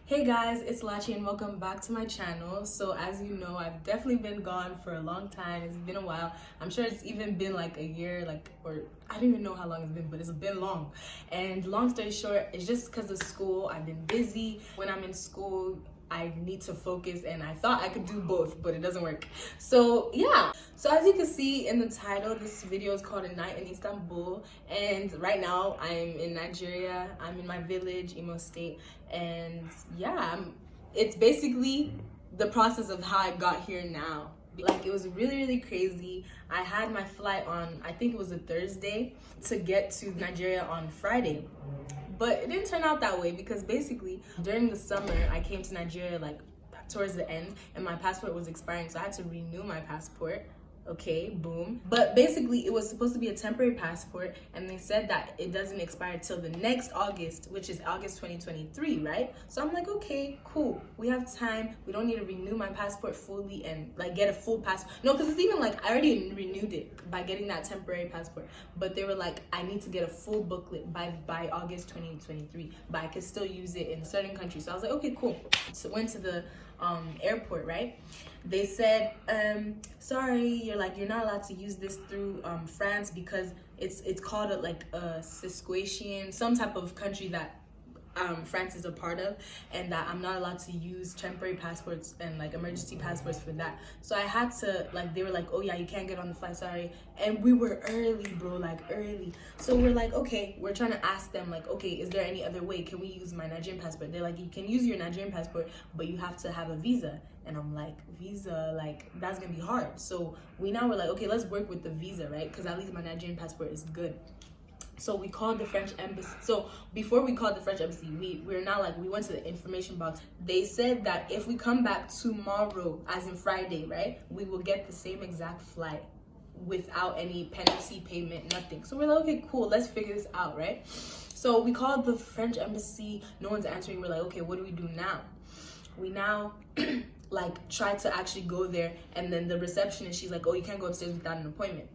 Hey guys, it's Lachi and welcome back to my channel. So as you know, I've definitely been gone for a long time. It's been a while. I'm sure it's even been like a year, or I don't even know how long it's been, but it's been long. And long story short, it's just because of school. I've been busy. When I'm in school, I need to focus, and I thought I could do both, but it doesn't work. So yeah, so as you can see in the title, this video is called A Night in Istanbul, and right now I'm in Nigeria. I'm in my village, Imo State, and yeah, it's basically the process of how I got here now. Like, it was really crazy. I had my flight on, I think it was a Thursday, to get to Nigeria on Friday. But it didn't turn out that way because basically during the summer I came to Nigeria like towards the end, and my passport was expiring, so I had to renew my passport. Okay, boom. But basically it was supposed to be a temporary passport, and they said that it doesn't expire till the next August, which is August 2023, right? So I'm like, okay, cool, we have time. We don't need to renew my passport fully and like get a full passport. No, because it's even like I already renewed it by getting that temporary passport, but they were like, I need to get a full booklet by August 2023, but I could still use it in certain countries. So I was like, okay, cool. So went to the airport, right? They said, sorry, you're not allowed to use this through France because it's called a Sisquatian, some type of country that France is a part of, and that I'm not allowed to use temporary passports and like emergency passports for that. So I had to, like, they were like, oh yeah, you can't get on the flight, sorry. And we were early, bro, like early. So we're like, okay, we're trying to ask them like, okay, is there any other way? Can we use my Nigerian passport? They're like, you can use your Nigerian passport, but you have to have a visa. And I'm like, visa, like that's gonna be hard. So we now were like, okay, let's work with the visa, right? Because at least my Nigerian passport is good. So we called the French embassy. So before we called the French embassy, we went to the information box. They said that if we come back tomorrow, as in Friday, right, we will get the same exact flight without any penalty payment, nothing. So we're like, okay, cool, let's figure this out, right? So we called the French embassy, no one's answering. We're like, okay, what do we do now? We now like try to actually go there, and then the receptionist, she's like, oh, you can't go upstairs without an appointment.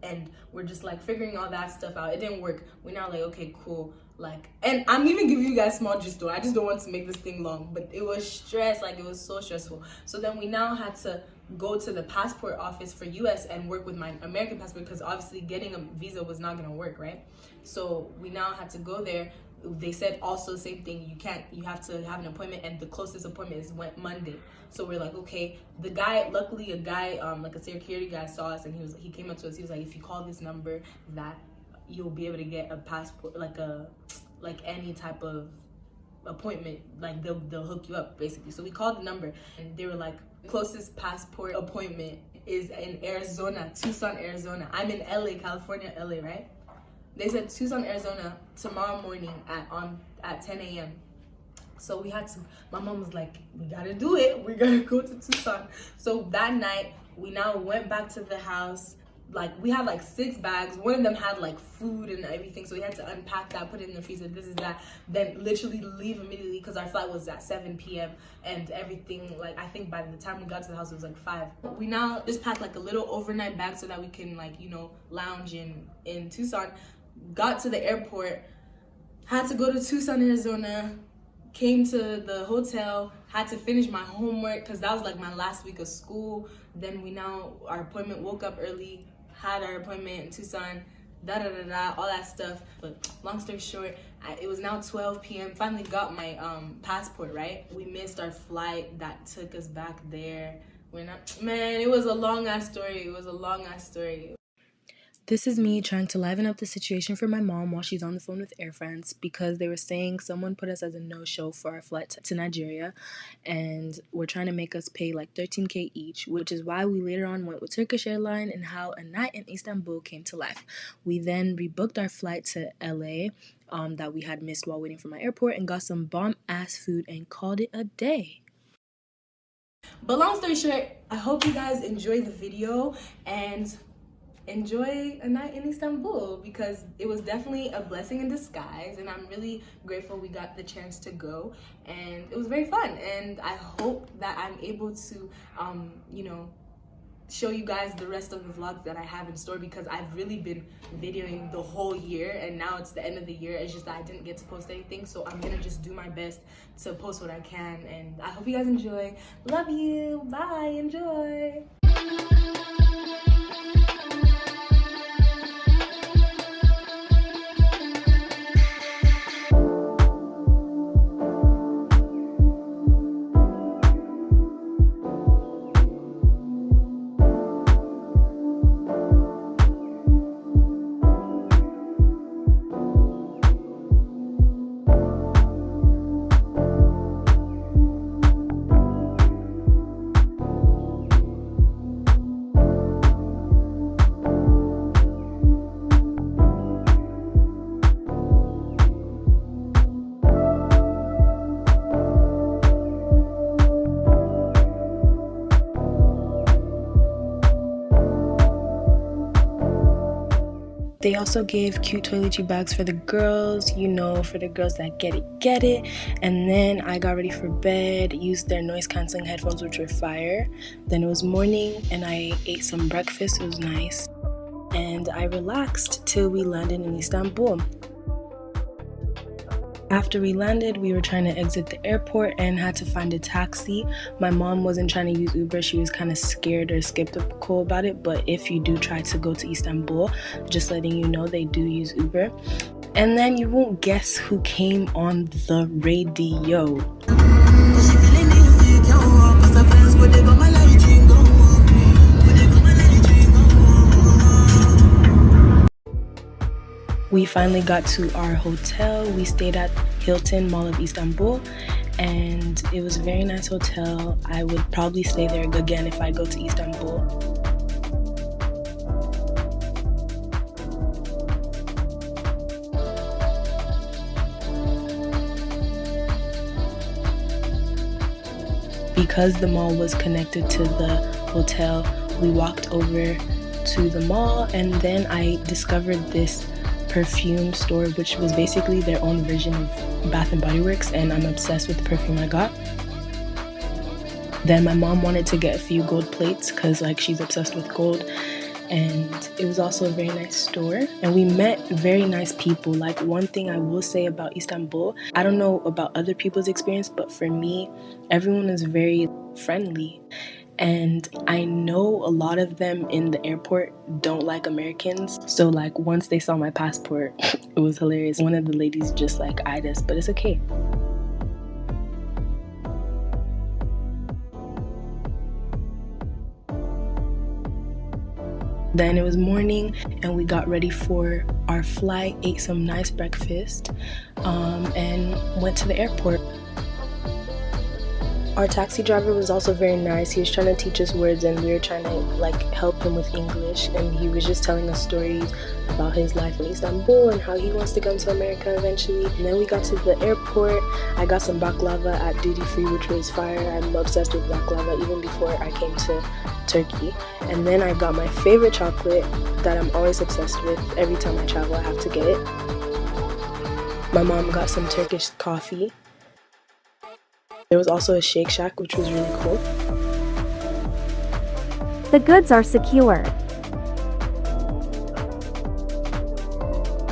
And we're just like figuring all that stuff out. It didn't work. We're now like, okay, cool. Like, and I'm even giving you guys small gist though. I just don't want to make this thing long, but it was stress. Like, it was so stressful. So then we now had to go to the passport office for US and work with my American passport, because obviously getting a visa was not gonna work, right? So we now had to go there. They said also the same thing, you have to have an appointment, and the closest appointment is Monday. So we're like, okay. The guy, luckily a guy, like a security guy, saw us, and he came up to us. He was like, if you call this number, that you'll be able to get a passport, like any type of appointment, like they'll hook you up basically. So we called the number, and they were like, closest passport appointment is in Arizona, Tucson, Arizona. I'm in LA, California, LA, right? They said Tucson, Arizona, tomorrow morning at 10 a.m. So we had to, my mom was like, we gotta do it. We're gonna go to Tucson. So that night, we now went back to the house. Like, we had like 6 bags. One of them had like food and everything. So we had to unpack that, put it in the freezer, this is that. Then literally leave immediately, because our flight was at 7 p.m. and everything. Like, I think by the time we got to the house, it was like 5. We now just packed like a little overnight bag so that we can, like, you know, lounge in Tucson. Got to the airport, had to go to Tucson, Arizona, came to the hotel, had to finish my homework because that was like my last week of school. Then our appointment, woke up early, had our appointment in Tucson, all that stuff. But long story short, it was now 12 p.m. Finally got my passport, right? We missed our flight that took us back there. Man, it was a long ass story. This is me trying to liven up the situation for my mom while she's on the phone with Air France, because they were saying someone put us as a no-show for our flight to Nigeria, and we're trying to make us pay like 13K each, which is why we later on went with Turkish Airlines, and how A Night in Istanbul came to life. We then rebooked our flight to LA that we had missed while waiting for my airport, and got some bomb-ass food and called it a day. But long story short, I hope you guys enjoy the video and enjoy A Night in Istanbul, because it was definitely a blessing in disguise, and I'm really grateful we got the chance to go, and it was very fun. And I hope that I'm able to you know, show you guys the rest of the vlogs that I have in store, because I've really been videoing the whole year, and now it's the end of the year. It's just that I didn't get to post anything, so I'm gonna just do my best to post what I can, and I hope you guys enjoy. Love you. Bye. Enjoy. They also gave cute toiletry bags for the girls, you know, for the girls that get it. And then I got ready for bed, used their noise cancelling headphones, which were fire. Then it was morning and I ate some breakfast. It was nice. And I relaxed till we landed in Istanbul. After we landed, we were trying to exit the airport and had to find a taxi. My mom wasn't trying to use Uber. She was kind of scared or skeptical about it. But if you do try to go to Istanbul, just letting you know, they do use Uber. And then you won't guess who came on the radio. We finally got to our hotel. We stayed at Hilton Mall of Istanbul, and it was a very nice hotel. I would probably stay there again if I go to Istanbul. Because the mall was connected to the hotel, we walked over to the mall, and then I discovered this perfume store, which was basically their own version of Bath and Body Works, and I'm obsessed with the perfume I got. Then my mom wanted to get a few gold plates because like she's obsessed with gold, and it was also a very nice store, and we met very nice people. Like, one thing I will say about Istanbul, I don't know about other people's experience, but for me, everyone is very friendly. And I know a lot of them in the airport don't like Americans. So like once they saw my passport, it was hilarious. One of the ladies just like eyed us, but it's okay. Then it was morning and we got ready for our flight, ate some nice breakfast, and went to the airport. Our taxi driver was also very nice. He was trying to teach us words and we were trying to like help him with English, and he was just telling us stories about his life in Istanbul and how he wants to come to America eventually. And then we got to the airport. I got some baklava at duty free, which was fire. I'm obsessed with baklava even before I came to Turkey. And then I got my favorite chocolate that I'm always obsessed with. Every time I travel I have to get it. My mom got some Turkish coffee. There was also a Shake Shack, which was really cool. The goods are secured.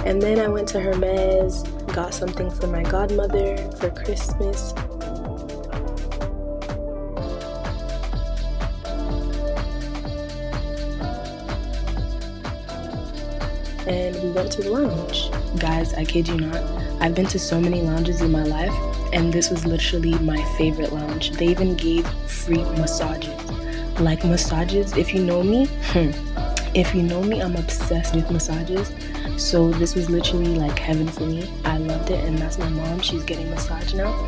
And then I went to Hermes, got something for my godmother for Christmas. And we went to the lounge. Guys, I kid you not, I've been to so many lounges in my life, and this was literally my favorite lounge. They even gave free massages. Like massages, if you know me, I'm obsessed with massages. So this was literally like heaven for me. I loved it, and that's my mom. She's getting massage now.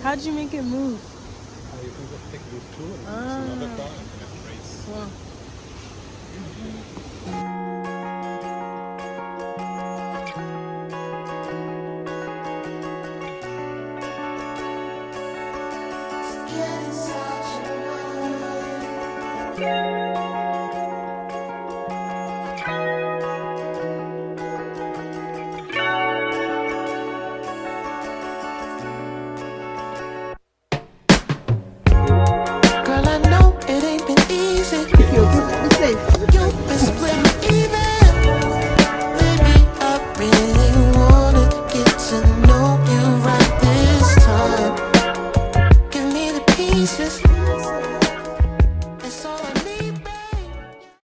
How'd you make it move? You can just take these two and it's another car and then race. Wow. Bye.